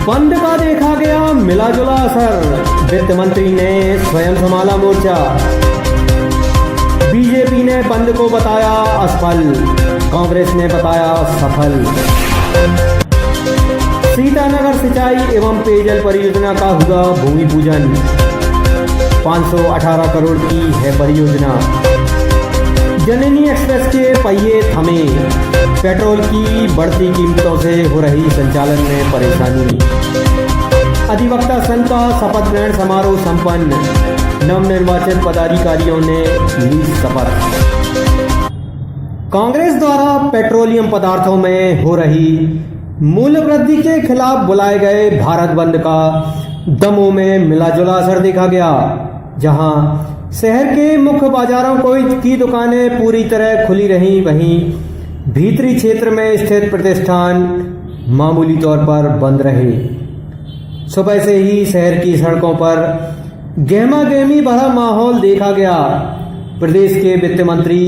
बंद का देखा गया मिला जुला असर, वित्त मंत्री ने स्वयं संभाला मोर्चा। बीजेपी ने बंद को बताया असफल, कांग्रेस ने बताया सफल। सीतानगर सिंचाई एवं पेयजल परियोजना का हुआ भूमि पूजन, 518 करोड़ की है परियोजना। जननी एक्सप्रेस के पहिए थमे, पेट्रोल की बढ़ती कीमतों से हो रही संचालन में परेशानी। अधिवक्ता संघ का शपथ ग्रहण समारोह संपन्न, नवनिर्वाचित पदाधिकारियों ने ली शपथ। कांग्रेस द्वारा पेट्रोलियम पदार्थों में हो रही मूल्य वृद्धि के खिलाफ बुलाए गए भारत बंद का दमोह में मिला जुला असर देखा गया, जहां शहर के मुख्य बाजारों की दुकानें पूरी तरह खुली रहीं, वहीं भीतरी क्षेत्र में स्थित प्रतिष्ठान मामूली तौर पर बंद रहे। सुबह से ही शहर की सड़कों पर गहमा गहमी भरा माहौल देखा गया। प्रदेश के वित्त मंत्री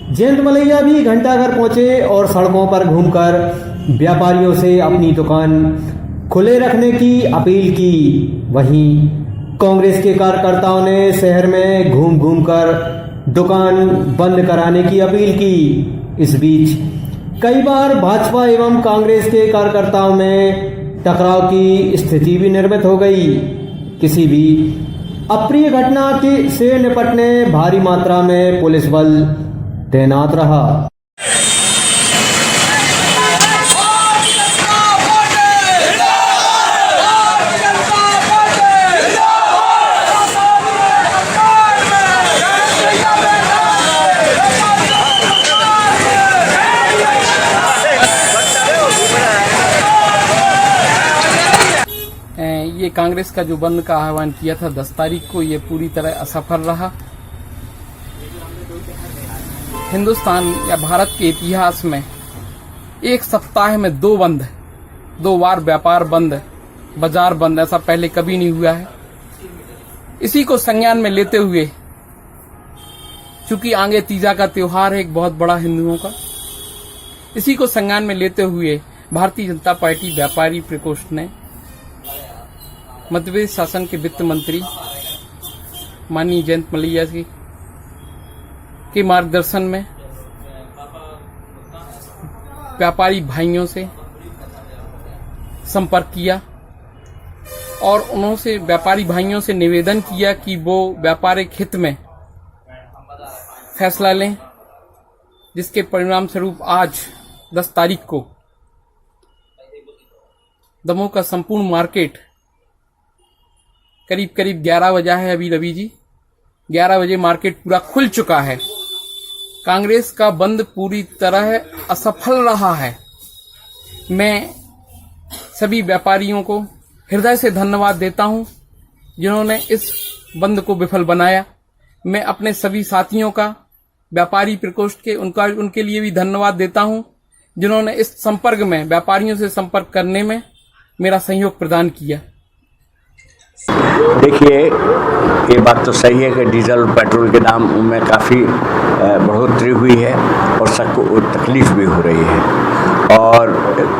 जयंत मलैया भी घंटाघर पहुंचे और सड़कों पर घूमकर व्यापारियों से अपनी दुकान खुले रखने की अपील की। वहीं कांग्रेस के कार्यकर्ताओं ने शहर में घूम घूम कर दुकान बंद कराने की अपील की। इस बीच कई बार भाजपा एवं कांग्रेस के कार्यकर्ताओं में टकराव की स्थिति भी निर्मित हो गई। किसी भी अप्रिय घटना से निपटने भारी मात्रा में पुलिस बल तैनात रहा। ये कांग्रेस का जो बंद का आह्वान किया था 10 तारीख को, ये पूरी तरह असफल रहा। हिंदुस्तान या भारत के इतिहास में एक सप्ताह में 2 बंद, 2 बार व्यापार बंद, बाजार बंद, ऐसा पहले कभी नहीं हुआ है। इसी को संज्ञान में लेते हुए, चूंकि आगे तीजा का त्योहार है एक बहुत बड़ा हिंदुओं का, इसी को संज्ञान में लेते हुए भारतीय जनता पार्टी व्यापारी प्रकोष्ठ ने मध्य प्रदेश शासन के वित्त मंत्री माननीय जयंत मलैया जी के मार्गदर्शन में व्यापारी भाइयों से संपर्क किया और उन्होंने व्यापारी भाइयों से निवेदन किया कि वो व्यापारिक हित में फैसला लें, जिसके परिणाम स्वरूप आज 10 तारीख को दमोह का संपूर्ण मार्केट करीब 11 बजा है अभी रवि जी, 11 बजे मार्केट पूरा खुल चुका है। कांग्रेस का बंद पूरी तरह असफल रहा है। मैं सभी व्यापारियों को हृदय से धन्यवाद देता हूं जिन्होंने इस बंद को विफल बनाया। मैं अपने सभी साथियों का, व्यापारी प्रकोष्ठ के, उनके लिए भी धन्यवाद देता हूं जिन्होंने इस संपर्क में, व्यापारियों से संपर्क करने में मेरा सहयोग प्रदान किया। देखिए, ये बात तो सही है कि डीजल और पेट्रोल के दाम में काफ़ी बढ़ोतरी हुई है और सबको तकलीफ भी हो रही है और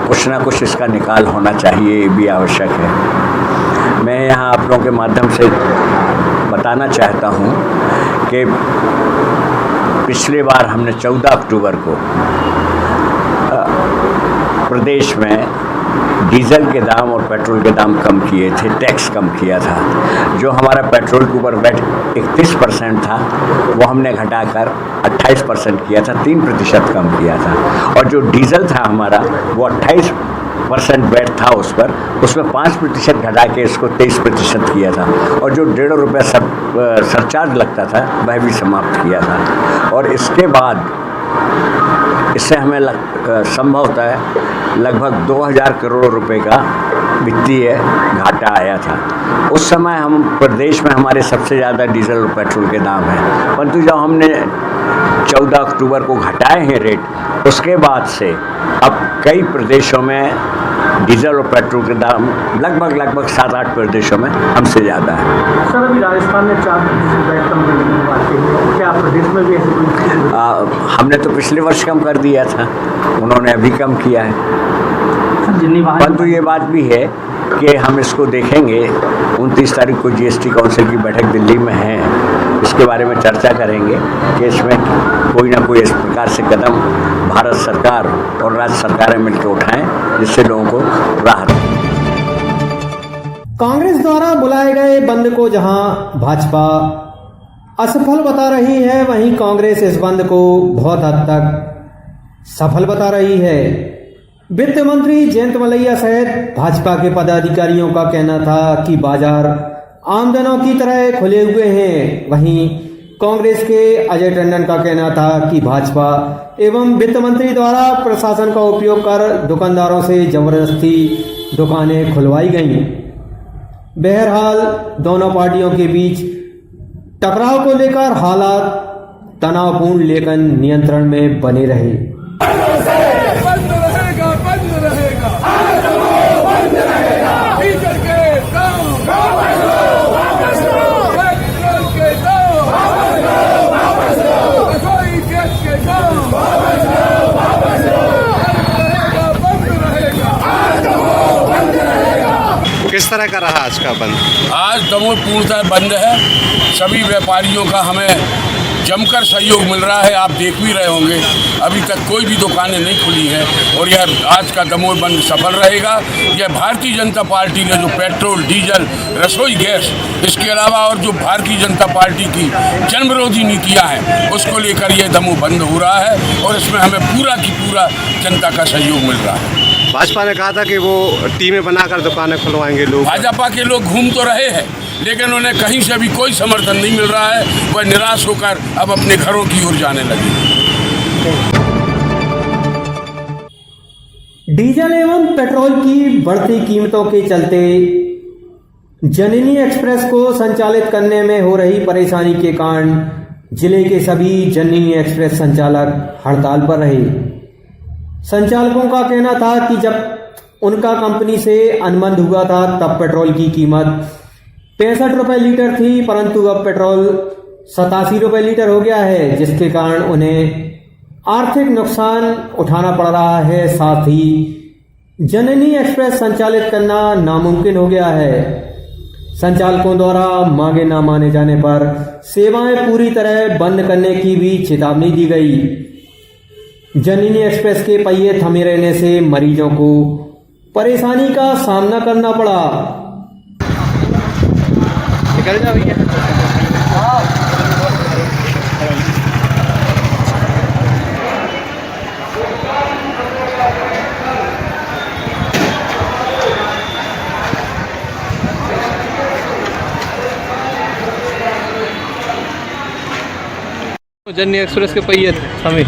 कुछ ना कुछ इसका निकाल होना चाहिए, ये भी आवश्यक है। मैं यहाँ आप लोगों के माध्यम से बताना चाहता हूँ कि पिछली बार हमने 14 अक्टूबर को प्रदेश में डीजल के दाम और पेट्रोल के दाम कम किए थे, टैक्स कम किया था। जो हमारा पेट्रोल के ऊपर वैट 31% था, वो हमने घटाकर 28% किया था, 3% कम किया था। और जो डीजल था हमारा, वो 28% वैट था उस पर, उसमें 5% घटा के इसको 23% किया था। और जो 1.5 रुपये सरचार्ज लगता था, वह भी समाप्त किया था। और इसके बाद इससे हमें संभवतः है लगभग 2000 करोड़ रुपए का वित्तीय घाटा आया था। उस समय हम प्रदेश में हमारे सबसे ज़्यादा डीजल और पेट्रोल के दाम हैं, परंतु जब हमने 14 अक्टूबर को घटाए हैं रेट, उसके बाद से अब कई प्रदेशों में डीजल और पेट्रोल के दाम लगभग 7-8 प्रदेशों में हमसे ज़्यादा है। सर, अभी राजस्थान में 4% वैट कम करने की बात है, क्या प्रदेश में भी ऐसी कोई? हमने तो पिछले वर्ष कम कर दिया था, उन्होंने अभी कम किया है। परंतु ये बात भी है कि हम इसको देखेंगे। 29 तारीख को जीएसटी काउंसिल की बैठक दिल्ली में है, इसके बारे में चर्चा करेंगे कि इसमें कोई ना कोई इस प्रकार से कदम भारत सरकार और राज्य सरकारें मिलकर उठाएं जिससे लोगों को राहत। कांग्रेस द्वारा बुलाए गए बंद को जहां भाजपा असफल बता रही है, वहीं कांग्रेस इस बंद को बहुत हद तक सफल बता रही है। वित्त मंत्री जयंत मलैया सहित भाजपा के पदाधिकारियों का कहना था कि बाजार आम दिनों की तरह खुले हुए हैं। वहीं कांग्रेस के अजय टंडन का कहना था कि भाजपा एवं वित्त मंत्री द्वारा प्रशासन का उपयोग कर दुकानदारों से जबरदस्ती दुकानें खुलवाई गईं। बहरहाल दोनों पार्टियों के बीच टकराव को लेकर हालात तनावपूर्ण लेकिन नियंत्रण में बने रहे। बंद रहेगा, बंद रहेगा, बंद रहेगा। डीजल के दाम वापस लो, वापस लो। पेट्रोल के दाम वापस लो, वापस लो। रसोई गैस के दाम वापस लो, वापस लो। बंद रहेगा, बंद रहेगा। किस तरह का रहा आज का बंद? आज दमोह पूर्णतः बंद है। सभी व्यापारियों का हमें जमकर सहयोग मिल रहा है। आप देख भी रहे होंगे अभी तक कोई भी दुकानें नहीं खुली हैं और यह आज का दमोह बंद सफल रहेगा। यह भारतीय जनता पार्टी ने जो पेट्रोल, डीजल, रसोई गैस, इसके अलावा और जो भारतीय जनता पार्टी की जनविरोधी नीतियां हैं उसको लेकर यह दमोह बंद हो रहा है और इसमें हमें पूरा की पूरा जनता का सहयोग मिल रहा है। भाजपा ने कहा था कि वो टीमें बनाकर दुकानें खुलवाएंगे लोग। भाजपा के लोग घूम तो रहे हैं लेकिन उन्हें कहीं से भी कोई समर्थन नहीं मिल रहा है। वह निराश होकर अब अपने घरों की ओर जाने लगे। डीजल एवं पेट्रोल की बढ़ती कीमतों के चलते जननी एक्सप्रेस को संचालित करने में हो रही परेशानी के कारण जिले के सभी जननी एक्सप्रेस संचालक हड़ताल पर रहे। संचालकों का कहना था कि जब उनका कंपनी से अनुबंध हुआ था तब पेट्रोल की कीमत 65 रुपए लीटर थी, परंतु अब पेट्रोल 87 रुपए लीटर हो गया है, जिसके कारण उन्हें आर्थिक नुकसान उठाना पड़ रहा है। साथ ही जननी एक्सप्रेस संचालित करना नामुमकिन हो गया है। संचालकों द्वारा मांगे न माने जाने पर सेवाएं पूरी तरह बंद करने की भी चेतावनी दी गई। जननी एक्सप्रेस के पहिए थमे रहने से मरीजों को परेशानी का सामना करना पड़ा। निकल जाओ भैया। जननी एक्सप्रेस के पहिए थमे।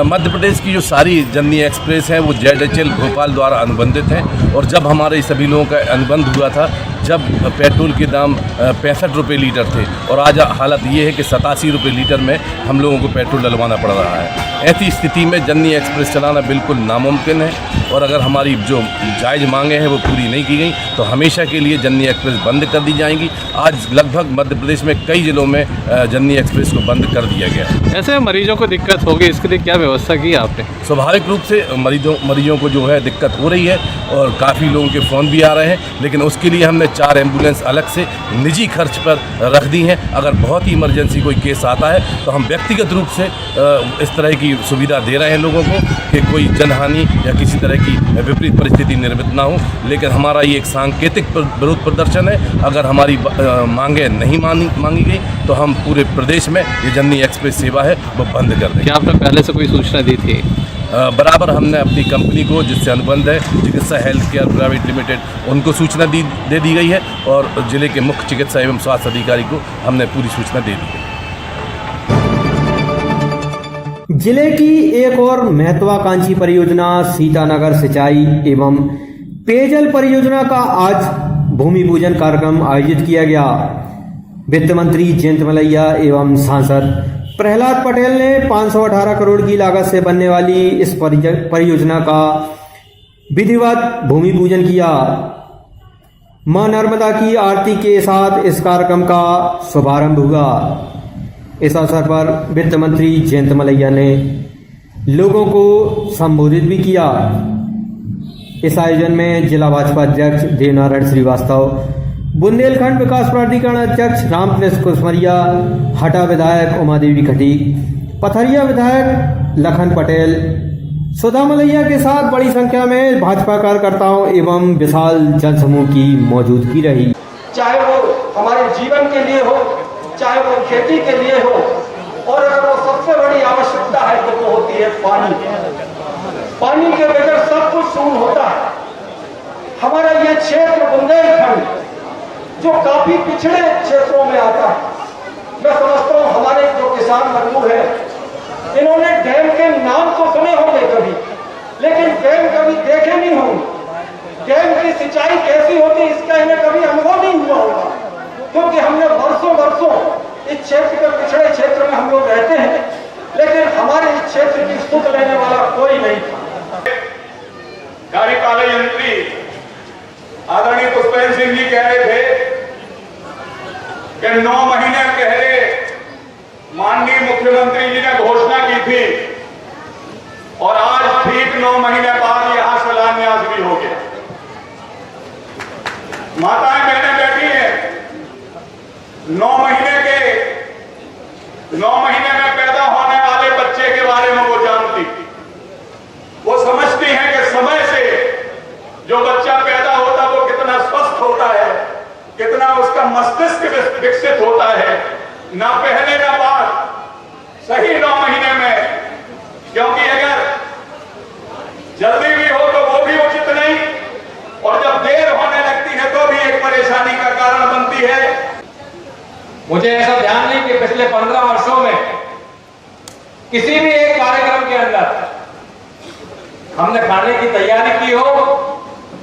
मध्य प्रदेश की जो सारी जननी एक्सप्रेस है वो ZHL भोपाल द्वारा अनुबंधित है और जब हमारे सभी लोगों का अनुबंध हुआ था, जब पेट्रोल के दाम 65 रुपये लीटर थे और आज हालत ये है कि 87 रुपये लीटर में हम लोगों को पेट्रोल डलवाना पड़ रहा है। ऐसी स्थिति में जननी एक्सप्रेस चलाना बिल्कुल नामुमकिन है और अगर हमारी जो जायज़ मांगे हैं वो पूरी नहीं की गई तो हमेशा के लिए जननी एक्सप्रेस बंद कर दी जाएंगी। आज लगभग मध्य प्रदेश में कई जिलों में जननी एक्सप्रेस को बंद कर दिया गया है। ऐसे मरीजों को दिक्कत होगी, इसके लिए क्या व्यवस्था की आपने? स्वाभाविक रूप से मरीजों को जो है दिक्कत हो रही है और काफ़ी लोगों के फ़ोन भी आ रहे हैं, लेकिन उसके लिए हमने 4 एम्बुलेंस अलग से निजी खर्च पर रख दी हैं। अगर बहुत ही इमरजेंसी कोई केस आता है तो हम व्यक्तिगत रूप से इस तरह की सुविधा दे रहे हैं लोगों को कि कोई जनहानि या किसी तरह की विपरीत परिस्थिति निर्मित ना हो। लेकिन हमारा ये एक सांकेतिक विरोध प्रदर्शन है। अगर हमारी मांगें नहीं मांगी गई तो हम पूरे प्रदेश में ये जननी एक्सप्रेस सेवा है वो बंद कर देंगे। क्या आपने पहले से कोई सूचना दी थी? बराबर हमने अपनी कंपनी को जिससे अनुबंध है चिकित्सा हेल्थ केयर प्राइवेट लिमिटेड, उनको सूचना दे दी गई है और जिले के मुख्य चिकित्सा एवं स्वास्थ्य अधिकारी को हमने पूरी सूचना दे दी है। जिले की एक और महत्वाकांक्षी परियोजना सीतानगर सिंचाई एवं पेयजल परियोजना का आज भूमि पूजन कार्यक्रम आयोजित किया गया। वित्त मंत्री जयंत मलैया एवं सांसद प्रहलाद पटेल ने 518 करोड़ की लागत से बनने वाली इस परियोजना का विधिवत भूमि पूजन किया। मां नर्मदा की आरती के साथ इस कार्यक्रम का शुभारंभ हुआ। इस अवसर पर वित्त मंत्री जयंत मलैया ने लोगों को संबोधित भी किया। इस आयोजन में जिला भाजपा अध्यक्ष देवनारायण श्रीवास्तव, बुंदेलखंड विकास प्राधिकरण अध्यक्ष रामकृष्ण कुसमरिया, हटा विधायक उमादेवी खटीक, पथरिया विधायक लखन पटेल, सुधा मलैया के साथ बड़ी संख्या में भाजपा कार्यकर्ताओं एवं विशाल जनसमूह की मौजूदगी रही। चाहे वो हमारे जीवन के लिए हो, चाहे वो खेती के लिए हो, और अगर वो सबसे बड़ी आवश्यकता है तो वो होती है पानी। पानी के बगैर सब कुछ शून्य होता है। हमारा ये क्षेत्र बुंदेलखंड जो काफी पिछड़े क्षेत्रों में आता है, मैं समझता हूँ हमारे जो किसान मजदूर है, इन्होंने डैम के नाम तो सुने होंगे कभी, लेकिन डैम कभी देखे नहीं होंगे। डैम की सिंचाई कैसी होती इसका इन्हें कभी अनुभव नहीं हुआ होगा, क्योंकि हमने वर्षों इस क्षेत्र के पिछड़े क्षेत्र में हम लोग रहते हैं, लेकिन हमारे इस क्षेत्र की सुध लेने वाला कोई नहीं था। कार्यपालक मंत्री आदरणीय पुष्पेंद्र सिंह जी कह रहे थे कि 9 महीने पहले माननीय मुख्यमंत्री जी ने घोषणा की थी और आज ठीक 9 महीने बाद यहां शिलान्यास भी हो गया। माताएं बहनें बैठी हैं, 9 महीने में पैदा होने वाले बच्चे के बारे में वो जानती, वो समझती हैं कि समय से जो बच्चा पैदा होता वो कितना स्वस्थ होता है, कितना उसका मस्तिष्क विकसित होता है, ना पहले ना बाद, सही 9 महीने में। क्योंकि अगर जल्दी भी हो तो वो भी उचित नहीं, और जब देर होने लगती है तो भी एक परेशानी का कारण बनती है। मुझे ऐसा ध्यान नहीं कि पिछले 15 वर्षों में किसी भी एक कार्यक्रम के अंदर हमने खाने की तैयारी की हो,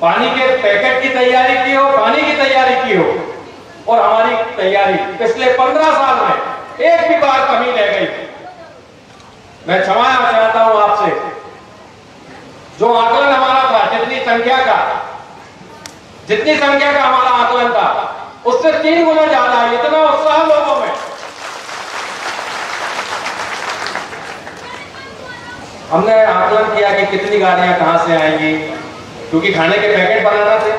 पानी के पैकेट की तैयारी की हो, पानी की तैयारी की हो, और हमारी तैयारी पिछले 15 साल में एक भी बार कमी रह गई। मैं क्षमा चाहता हूं आपसे, जो आकलन हमारा था, जितनी संख्या का हमारा आकलन था, उससे 3 गुना ज्यादा है। इतना उत्साह लोगों में। हमने आकलन किया कि कितनी गाड़ियां कहां से आएंगी, क्योंकि खाने के पैकेट बनाना थे,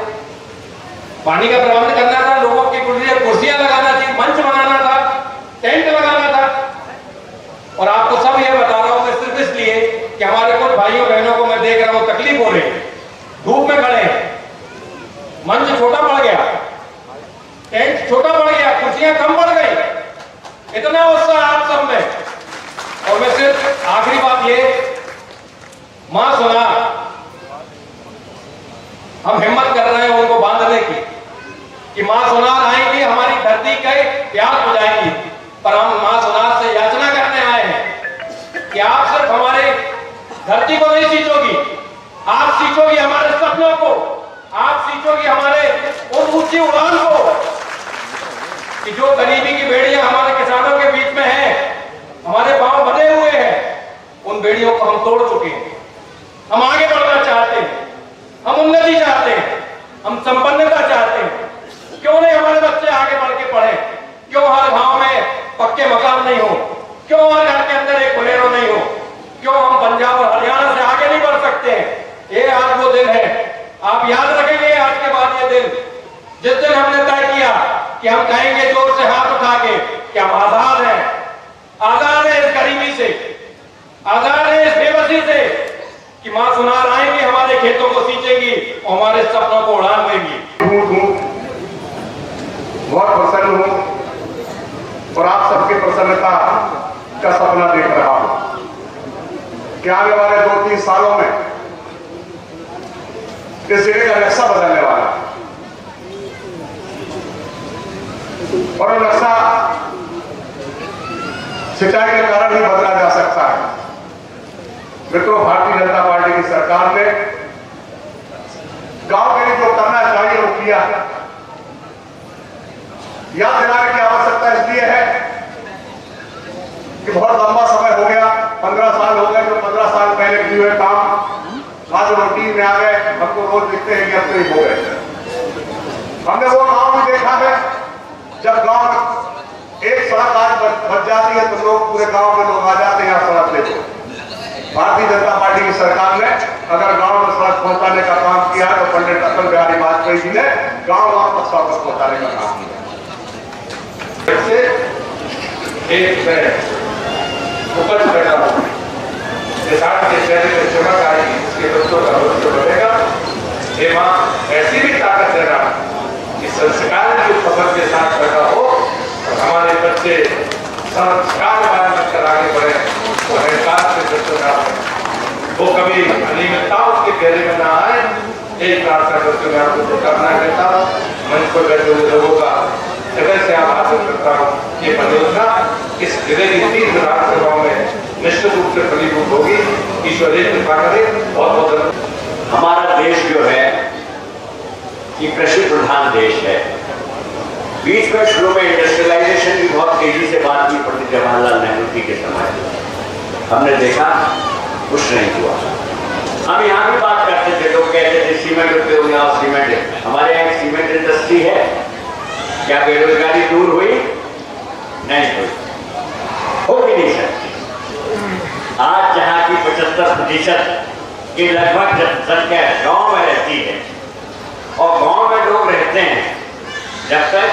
पानी का प्रबंध करना था, लोगों की कुर्सियां लगाना थी, मंच बनाना था, टेंट लगाना था। और आपको सब ये बता रहा हूं मैं सिर्फ इसलिए कि हमारे कुछ भाइयों बहनों को मैं देख रहा हूं तकलीफ हो रही है, धूप में खड़े हैं, मंच छोटा पड़ गया, टेंट छोटा पड़ गया, कुर्सियां कम पड़ गई, इतना उत्साह आप सब में। और मैं सिर्फ आखिरी बात ये, मां सुना, हम हिम्मत कर रहे हैं उनको बांधने की कि मां सुनार आएंगी, हमारी धरती के प्यास बुझाएंगी, पर हम मां सुनार से याचना करने आए हैं कि आप सिर्फ हमारे धरती को नहीं सींचोगी, आप सींचोगी हमारे सपनों को, आप सींचोगी हमारे उन ऊंची उड़ान को कि जो गरीबी की बेड़ियां हमारे किसानों के बीच में है, हमारे पांव बंधे हुए हैं, उन बेड़ियों को हम तोड़ चुके हैं। हम आगे बढ़ना चाहते हैं, हम उन्नति चाहते हैं, हम संपन्नता चाहते हैं। क्यों नहीं हमारे बच्चे आगे बढ़ के पढ़े? क्यों हर गांव में पक्के मकान नहीं हो? क्यों हर घर के अंदर एक बोलेरो नहीं हो? क्यों हम पंजाब और हरियाणा से आगे नहीं बढ़ सकते हैं? ये आज वो दिन है, आप याद रखेंगे आज के बाद ये दिन, जिस दिन हमने तय किया कि हम कहेंगे जोर से हाथ उठा के कि हम आजाद हैं, आजाद है इस गरीबी से, आजाद है इस बेबसी से, कि मां सुनार आएंगी, हमारे खेतों को सींचेंगी और हमारे सपनों को उड़ान देंगी। बहुत प्रसन्न हूं और आप सबकी प्रसन्नता का सपना देख रहा हूं कि आने वाले 2-3 सालों में इस जिले का नक्शा बदलने वाला है, और नक्शा सिंचाई के कारण ही बदला जा सकता है। मित्रों, भारतीय जनता पार्टी की सरकार ने गांव के लिए जो करना चाहिए वो किया। याद दिलाने की आवश्यकता इसलिए है कि बहुत लंबा समय हो गया, 15 साल हो गए, जो 15 साल पहले किए हुए काम आज रूटीन में आ गए। हमको रोज दिखते हैं कि अब तो ही हो गए। हमने वो गांव भी देखा है जब गांव एक सड़क आज बच जाती है तो लोग, पूरे गांव के लोग आ जाते हैं यहाँ सड़क लेते। भारतीय जनता पार्टी की सरकार ने अगर गांव में सड़क पहुंचाने का काम किया वाजपेयी जी ने गांव गांव तक स्वागत पहुंचाने का काम किया। इससे एक उपज पैदा होगी, किसान के चेहरे पर चमक आएगी, उसके बच्चों का भविष्य बढ़ेगा। ये माँ ऐसी भी ताकत देना कि संस्कार की फसल के साथ पैदा हो और हमारे बच्चे संस्कार वाले कर आगे बढ़े और अहंकार से बच्चों वो कभी अनियमितताओं के घेरे में ना आए। एक प्रार्थना करते मैं आपको करना कहता हूँ, मंच पर बैठे हुए लोगों का हृदय से आभार व्यक्त करता हूँ। ये परियोजना इस जिले की 3 विधानसभाओं में निश्चित रूप से फलीभूत होगी। ईश्वर एक कृपा करे। बहुत बहुत हमारा देश जो है ये कृषि प्रधान देश है। बीच में शुरू में इंडस्ट्रियलाइजेशन की बहुत तेजी से बात की पंडित जवाहरलाल नेहरू जी के समय हमने देखा कुछ नहीं हुआ। हम यहाँ भी बात करते थे, लोग कहते थे सीमेंट उद्योग या सीमेंट, हमारे यहाँ एक सीमेंट इंडस्ट्री है। क्या बेरोजगारी दूर हुई? नहीं हुई, हो भी नहीं सकती। आज जहाँ की 75% की लगभग जनसंख्या गांव में रहती है और गांव में लोग रहते हैं, जब तक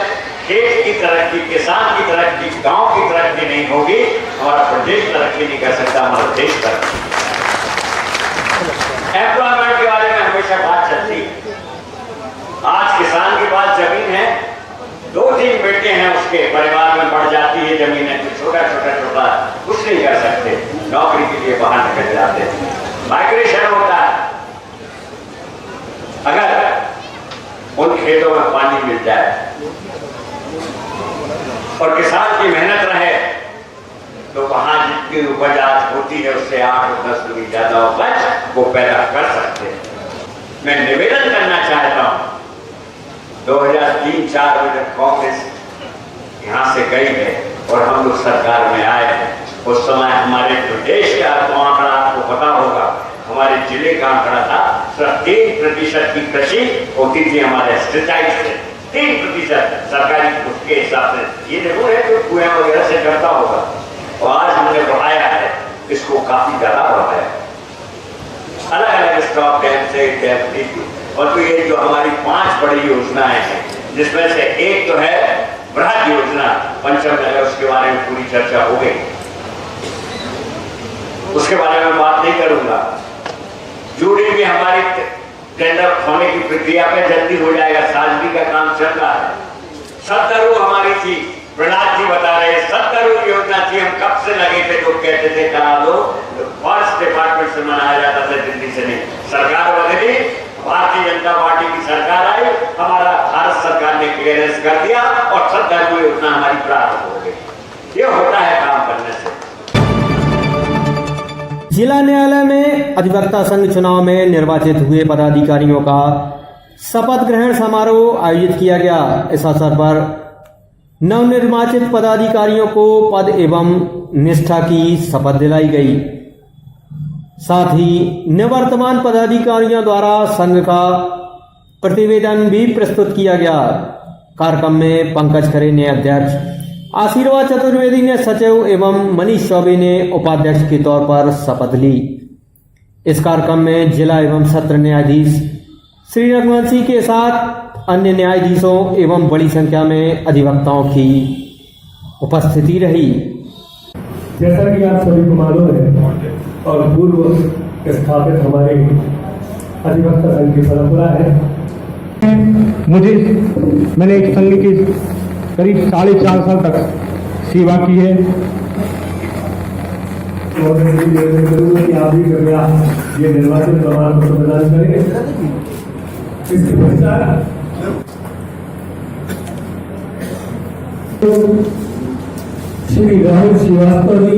खेत की तरक्की, किसान की तरक्की, गांव की तरक्की नहीं होगी, हमारा प्रदेश तरक्की नहीं कर सकता, हमारा देश तरक्की। एम्प्लॉयमेंट के बारे में हमेशा बात चलती है। आज किसान के पास जमीन है, 2-3 बेटे हैं, उसके परिवार में बढ़ जाती है जमीन है, तो छोटा कुछ नहीं कर सकते, नौकरी के लिए बाहर निकल जाते हैं, माइग्रेशन होता है। अगर उन खेतों में पानी मिल जाए और किसान की मेहनत रहे तो वहां जितनी उपज आज होती है उससे 8-10 गुनी ज्यादा उपज वो पैदा कर सकते हैं। मैं निवेदन करना चाहता हूं, 2003-4 में जब कांग्रेस यहाँ से गई है और हम लोग सरकार में आए हैं, उस समय हमारे प्रदेश का आंकड़ा आपको पता होगा, हमारे जिले का आंकड़ा था सिर्फ 3% की कृषि होती थी हमारे सिंचाई से, 3% सरकारी उसके हिसाब से। ये देखो है जो कुएं वगैरह से करता होगा, और आज हमने बढ़ाया है, इसको काफी ज्यादा बढ़ाया है, अलग अलग स्टॉप डैम से डैम थी। और तो ये जो हमारी 5 बड़ी योजनाएं हैं, जिसमें से एक तो है बृहद योजना पंचम नगर, उसके बारे में पूरी चर्चा हो गई, उसके बारे में बात नहीं करूंगा। जूडी भी हमारी टेंडर होने की प्रक्रिया पे जल्दी हो जाएगा, साजगी का काम चल रहा है। सत्तरू हमारी थी, प्रहलाद जी बता रहे 70 योजना थी, हम कब से लगे थे, लोग कहते थे करा दो, फॉरेस्ट डिपार्टमेंट से मनाया जाता था, दिल्ली से नहीं। सरकार बदली, भारतीय जनता पार्टी की सरकार आई, हमारा भारत सरकार ने क्लियरेंस कर दिया और 70 योजना हमारी प्रारंभ हो गई। ये होता है काम करने से। जिला न्यायालय में अधिवक्ता संघ चुनाव में निर्वाचित हुए पदाधिकारियों का शपथ ग्रहण समारोह आयोजित किया गया। इस अवसर पर नवनिर्वाचित पदाधिकारियों को पद एवं निष्ठा की शपथ दिलाई गई। साथ ही निवर्तमान पदाधिकारियों द्वारा संघ का प्रतिवेदन भी प्रस्तुत किया गया। कार्यक्रम में पंकज खरे ने अध्यक्ष, आशीर्वाद चतुर्वेदी ने सचिव एवं मनीष चौबे ने उपाध्यक्ष के तौर पर शपथ ली। इस कार्यक्रम में जिला एवं सत्र न्यायाधीश श्री रघुवंशी के साथ अन्य न्यायाधीशों एवं बड़ी संख्या में अधिवक्ताओं की उपस्थिति रही। जैसा कि आप सभी को मालूम है और पूर्व स्थापित हमारे अधिवक्ता संघ की परंपरा है, मैंने एक संघ की करीब 4.5 साल तक सेवा की है और मैं निवेदन करूंगा कि आप भी कृपया ये निर्वाचन प्रमाण पत्र प्रदान करें। इसके पश्चात श्री राहुल श्रीवास्तव जी